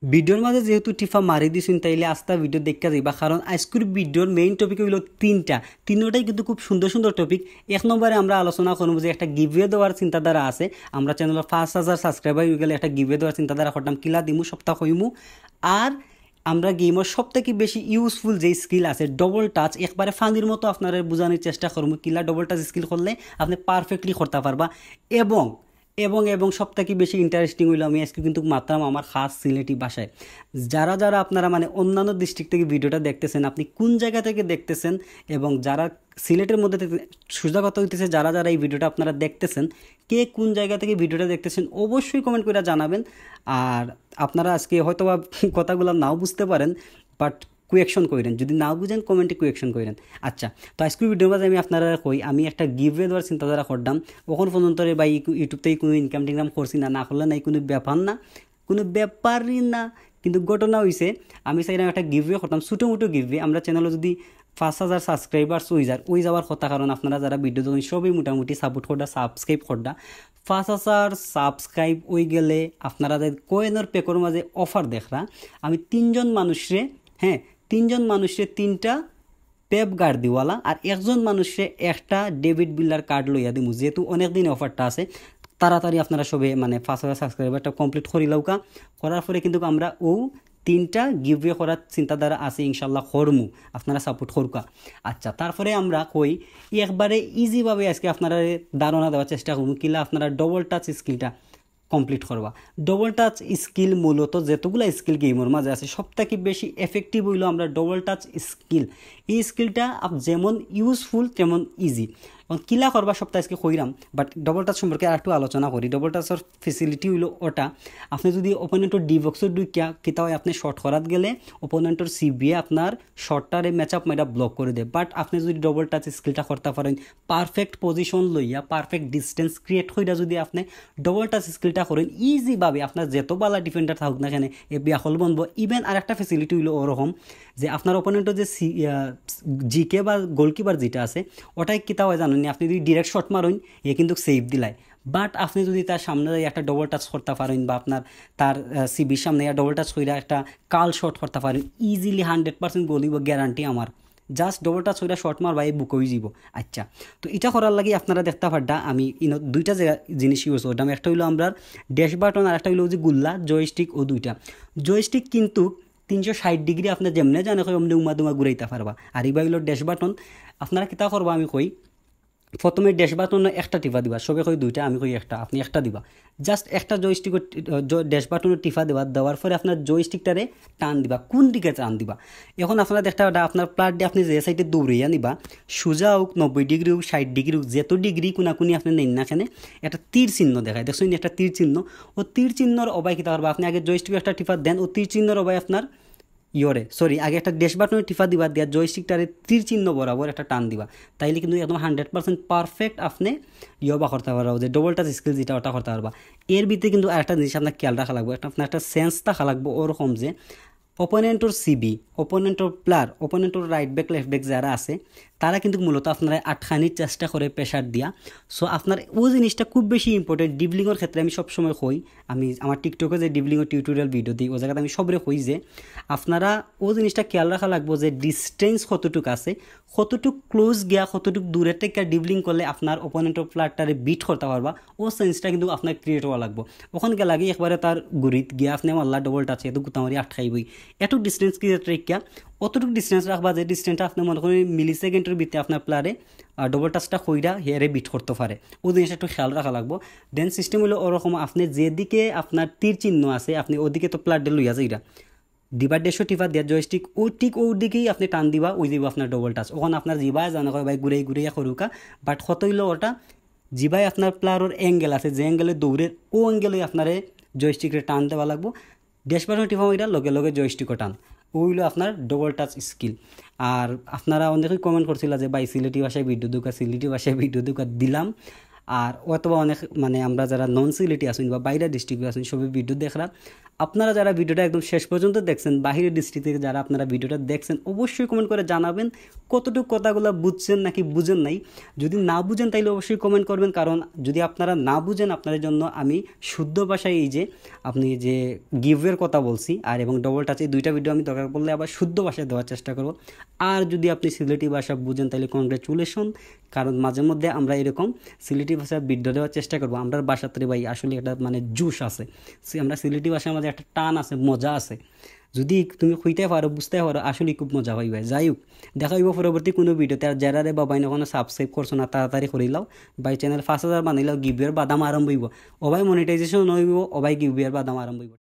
ভিডিওর মাঝে যেহেতু টিফা মারি দিছেন তাইলে আস্তা ভিডিও দেখা যাইবা, কারণ আজকের ভিডিওর মেইন টপিক হইল তিনটাই কিন্তু খুব সুন্দর সুন্দর টপিক। এক নম্বরে আমরা আলোচনা করবো যে একটা গিভওয়ে দেওয়ার চিন্তাধারা আছে, আমরা চ্যানেলের 5,000 সাবস্ক্রাইবার হয়ে গেলে একটা গিভওয়ে দেওয়ার চিন্তাধারা করতাম, কিলা দিমু সপ্তাহ হইমু। আর আমরা গেমের সব থেকে বেশি ইউজফুল যে স্কিল আছে ডবল টাচ, একবারে ফানির মতো আপনারা বোঝানোর চেষ্টা করবো কিলা ডবল টাচ স্কিল করলে আপনি পারফেক্টলি করতে পারবা। এবং এবং এবং সব থেকে বেশি ইন্টারেস্টিং হইলো আমি আজকে কিন্তু মাত্রাম আমার খাস সিলেটি ভাষায়। যারা যারা আপনারা মানে অন্যান্য ডিস্ট্রিক্ট থেকে ভিডিওটা দেখতেছেন, আপনি কোন জায়গা থেকে দেখতেছেন, এবং যারা সিলেটের মধ্যে সোজা কথা হইতেছে যারা যারা এই ভিডিওটা আপনারা দেখতেছেন, কে কোন জায়গা থেকে ভিডিওটা দেখতেছেন অবশ্যই কমেন্ট করে জানাবেন। আর আপনারা আজকে হয়তো বা কথাগুলো নাও বুঝতে পারেন, বাট কুয়েকশন করেন, যদি না বুঝেন কমেন্টে কুয়েকশন করেন। আচ্ছা, তো আজকের ভিডিওর মাঝে আমি আপনারা কই আমি একটা গিভওয়ে দেওয়ার চিন্তাধারা করলাম। ওখান পর্যন্ত বা ইউটিউব থেকে কোনো ইনকাম টিনকাম করছি না, না করলে নাই কোনো ব্যাপার না, কোনো ব্যাপারই না। কিন্তু ঘটনা হয়েছে আমি চাইলাম একটা গিভওয়ে করতাম, ছোটো মোটো গিভওয়ে। আমরা চ্যানেলে যদি 5,000 সাবস্ক্রাইবার্স ওই যাওয়ার কথা, কারণ আপনারা যারা ভিডিও দেখেন সবই মোটামুটি সাপোর্ট করডা, সাবস্ক্রাইব করডা। 5,000 সাবস্ক্রাইব হয়ে গেলে আপনারা কয়েনের পেকর মাঝে অফার দেখরা আমি হ্যাঁ তিনজন মানুষে তিনটা পেপ গার্ড দিওয়ালা আর একজন মানুষে একটা ডেবিট বিল্লার কার্ড লইয়া দিমু, যেহেতু অনেক দিন অফারটা আছে। তাড়াতাড়ি আপনারা সবে মানে 5,000 সাবস্ক্রাইবারটা কমপ্লিট করি লৌকা, করার পরে কিন্তু আমরা তিনটা গিভওয়ে করার চিন্তাধারা আছে, ইনশাল্লাহ করমু, আপনারা সাপোর্ট করুকা। আচ্ছা, তারপরে আমরা কই একবারে ইজিভাবে আজকে আপনারা ধারণা দেওয়ার চেষ্টা করবো কিলা আপনারা ডবল টাচ স্কিলটা কমপ্লিট করবা। ডবল টাচ স্কিল মূলত যতগুলো স্কিল গেমের মাঝে আছে সব থেকে বেশি এফেক্টিভ হইল আমরা ডবল টাচ স্কিল। এই স্কিলটা যেমন ইউজফুল তেমন ইজি। কিলা করবা সপ্তাহ আজকে কইরাম, বাট ডবল টাচ সম্পর্কে আর একটু আলোচনা করি। ডবল টাচের ফেসিলিটি হইল ওটা আপনি যদি ওপোনেন্টের ডিবক্সের কিতা হয় আপনি শর্ট করাত গেলে ওপোনেন্টের সিবিএ আপনার শর্টটারে ম্যাচ আপ মেয়েটা ব্লক করে দেয়। বাট আপনি যদি ডবল টাচ স্কিলটা করতে পারেন পারফেক্ট পজিশন লইয়া পারফেক্ট ডিস্টেন্স ক্রিয়েট কইরা যদি আপনি ডবল টাচ স্কিলটা করেন ইজিভাবে আপনার যত বালা ডিফেন্ডার থাকুক না কেন এ বিয়াখল বনবো। ইভেন আর একটা ফেসিলিটি হইল ওরকম যে আপনার ওপোনেন্টের যে জিকে বা গোলকিপার যেটা আছে ওটাই কিতা হয় জানেন, আপনি যদি ডিরেক্ট শট মারেন এ কিন্তু সেভ দিলাই। বাট আপনি যদি তার সামনে একটা ডবল টাচ করতে পারেন বা আপনার তার সিবির সামনে ডবল টাচ করে একটা কাল শট করতে পারেন ইজিলি 100% বলিব গ্যারান্টি আমার। জাস্ট ডবল টাচ করে শর্ট মারবা এই বুক হয়ে যাব। আচ্ছা, তো এটা করার লাগে আপনারা দেখতে পারডা আমি দুইটা জিনিস ইউজ করতাম, একটা হইলো আমরা ড্যাশ বাটন আর একটা হইলো যে গুল্লা জয়স্টিক। ও দুইটা জয়স্টিক কিন্তু 360 ডিগ্রি আপনার যেমনে জানে কই অমনি উমা দুমা ঘুরাইতে পারবা। আর এই হইলো ড্যাশ বাটন। আপনারা কিতা করবা আমি কই প্রথমে ড্যাশ বাটন একটা টিপা দিবা, সবে কই দুইটা আমি কই একটা, আপনি একটা দিবা। জাস্ট একটা জয়স্টিকের ড্যাশ বাটনের টিপা দেওয়ার পরে আপনার জয়স্টিকটারে টান দিবা, কোন দিকে টান দিবা। এখন আপনারা দেখতে আপনার প্লাট দিয়ে আপনি যে সাইডে দৌড়িয়া নিবা, সোজা হোক 90 ডিগ্রি হোক 60 ডিগ্রি হোক যত ডিগ্রি কোনাকুনি আপনি নেন না কেন একটা তীর চিহ্ন দেখায়, দেখছেন একটা তীর চিহ্ন। ও তীর চিহ্নর অবাই কিতা পারবা আপনি আগে জয়স্টিক একটা টিপা দেন, ও তীর চিহ্নর অবাই আপনার আগে একটা ড্যাশ বাটনের টিপা দিবা, দিয়া জয়স্টিকটারে তীর চিহ্ন বরাবর একটা টান দিবা। তাইলে কিন্তু একদম 100% পারফেক্ট আপনি বা করতে পারবা, যে ডবল টাচ স্কিল যেটা ওটা করতে পারবা। এর ভিতরে কিন্তু আরেকটা জিনিস আপনার খেয়াল রাখা লাগবে, আপনার একটা সেন্স থাকা লাগবে ওরকম যে ওপোনেন্টর সিবি, ওপোনেন্টর প্লার, ওপোনেন্টর রাইট ব্যাক লেফট ব্যাক যারা আছে তারা কিন্তু মূলত আপনারা আটখানির চেষ্টা করে প্রেশার দিয়া। সো আপনার ও জিনিসটা খুব বেশি ইম্পর্টেন্ট ডিবলিংয়ের ক্ষেত্রে। আমি সবসময় কই, আমি আমার টিকটকে যে ডিবলিংয়ের টিউটোরিয়াল ভিডিও দিই ও জায়গাতে আমি সবরে কই যে আপনারা ও জিনিসটা খেয়াল রাখা লাগবো যে ডিস্টেন্স কতটুকু আছে, কতটুকু ক্লোজ গিয়া কতটুকু দূরের থেকে ডিবলিং করলে আপনার ওপোনেন্টের প্লারটারে বিট করতে পারবা। ও সেন্সটা কিন্তু আপনার ক্রিয়েট হওয়া লাগবো। ওখানে গিয়ে লাগে একবারে তার গুড়িত গিয়া আপনি মাল্লা ডবল টাচ এত গুতামারি আটকাইবই। এত ডিস্টেন্স ক্রিয়েট রেখা অতটুকু ডিস্টেন্স রাখবা যে ডিস্টেন্সটা আপনি মনে করেন মিলি সেকেন্ডের ভিতরে আপনার প্লারে ডবল টাচটা কইরা হেয়ারে বিট করতে পারে। ও জিনিসটা একটু খেয়াল রাখা লাগবো। দেন সিস্টেম হলো ওরকম আপনি যেদিকে আপনার তীর চিহ্ন আছে আপনি ওদিকে তো প্লার ডে লইয়া যাইরা দিবা, 150 টিপা দিয়া জয়স্টিক ও ঠিক ওর দিকেই আপনি টান দিবা, ওই দিব আপনার ডবল টাচ। ওখানে আপনার জিবায় জানা হয় ভাই ঘুরে ঘুরে করুকা, বাট কত হইলো ওটা জিবাই আপনার প্লারোর অ্যাঙ্গেল আছে যে অ্যাঙ্গেলে দৌড়ের ও অ্যাঙ্গেলে আপনার জয়স্টিকরে টান দেওয়া লাগবো। ড্যাশবাটন টিপা ওইটা লগে লগে জয়স্টিকও টান, ওইগুলো আপনার ডবল টাচ স্কিল। আর আপনারা অনেকেই কমেন্ট করছিল যে ভাই সিলেটি ভাষায় ভিডিও দুকা, সিলেটি ভাষায় ভিডিও দুকা দিলাম। আর অথবা অনেক মানে আমরা যারা নন সিলেটি আসুন বা বাইরের ডিস্ট্রিক্টে আসুন সবই ভিডিও দেখরা আপনারা যারা ভিডিওটা একদম শেষ পর্যন্ত দেখছেন বাইরের ডিস্ট্রিক্ট থেকে যারা আপনারা ভিডিওটা দেখছেন অবশ্যই কমেন্ট করে জানাবেন কতটুকু কথাগুলো বুঝছেন নাকি বুঝেন নাই। যদি না বুঝেন তাইলে অবশ্যই কমেন্ট করবেন, কারণ যদি আপনারা না বুঝেন আপনাদের জন্য আমি শুদ্ধ ভাষায় এই যে আপনি যে গিভের কথা বলছি আর এবং ডবল টাচ এই দুইটা ভিডিও আমি দরকার পড়লে আবার শুদ্ধ ভাষায় দেওয়ার চেষ্টা করব। আর যদি আপনি সিলেটি ভাষা বুঝেন তাহলে কংগ্রেচুলেশন, কারণ মাঝে মধ্যে আমরা এরকম সিলেটি ভাষায় ভিডিও দেওয়ার চেষ্টা করবো। আমরা ভাষাতে ভাই আসলে একটা মানে জুস আছে, আমরা সিলেটি ভাষার মাঝে একটা টান আছে, মজা আছে। যদি তুমি হইতে পারো বুঝতে পারো আসলে খুব মজা পাইবে। যাই হোক, দেখা হইব পরবর্তী কোনো ভিডিওতে। আর যারা বা বাইন কোনো সাবস্ক্রাইব করছো না তাড়াতাড়ি করিলাও, বাই চ্যানেল 5000 বানাইলাও, গিভের বাদাম আরম্ভ হইব, ওবাই মনিটাইজেশন হইব, ওবাই গিভের বাদাম আরম্ভ হইব।